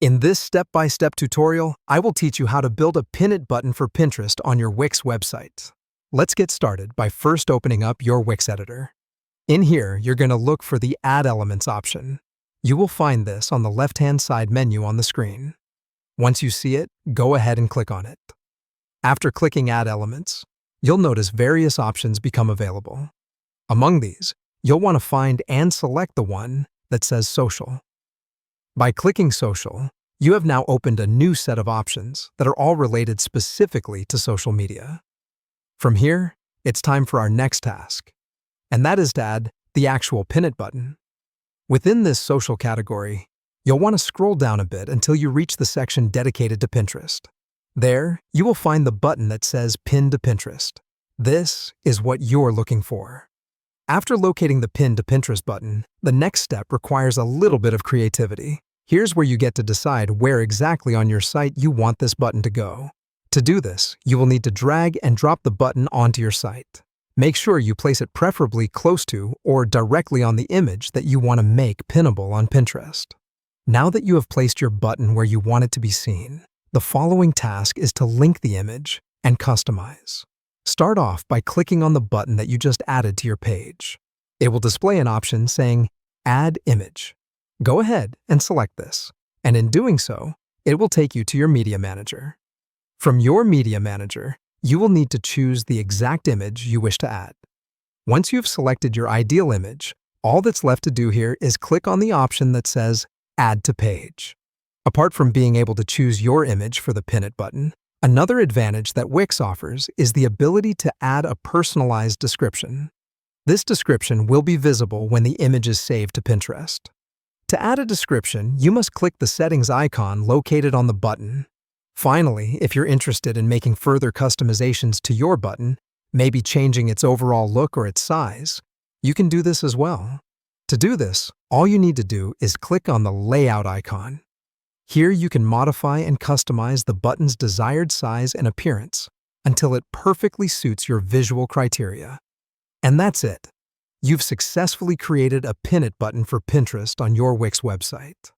In this step-by-step tutorial, I will teach you how to build a Pin It button for Pinterest on your Wix website. Let's get started by first opening up your Wix editor. In here, you're going to look for the Add Elements option. You will find this on the left-hand side menu on the screen. Once you see it, go ahead and click on it. After clicking Add Elements, you'll notice various options become available. Among these, you'll want to find and select the one that says Social. By clicking Social, you have now opened a new set of options that are all related specifically to social media. From here, it's time for our next task, and that is to add the actual Pin It button. Within this social category, you'll want to scroll down a bit until you reach the section dedicated to Pinterest. There, you will find the button that says Pin to Pinterest. This is what you're looking for. After locating the Pin to Pinterest button, the next step requires a little bit of creativity. Here's where you get to decide where exactly on your site you want this button to go. To do this, you will need to drag and drop the button onto your site. Make sure you place it preferably close to or directly on the image that you want to make pinnable on Pinterest. Now that you have placed your button where you want it to be seen, the following task is to link the image and customize. Start off by clicking on the button that you just added to your page. It will display an option saying Add Image. Go ahead and select this, and in doing so, it will take you to your Media Manager. From your Media Manager, you will need to choose the exact image you wish to add. Once you've selected your ideal image, all that's left to do here is click on the option that says Add to Page. Apart from being able to choose your image for the Pin It button, another advantage that Wix offers is the ability to add a personalized description. This description will be visible when the image is saved to Pinterest. To add a description, you must click the settings icon located on the button. Finally, if you're interested in making further customizations to your button, maybe changing its overall look or its size, you can do this as well. To do this, all you need to do is click on the Layout icon. Here you can modify and customize the button's desired size and appearance until it perfectly suits your visual criteria. And that's it. You've successfully created a Pin It button for Pinterest on your Wix website.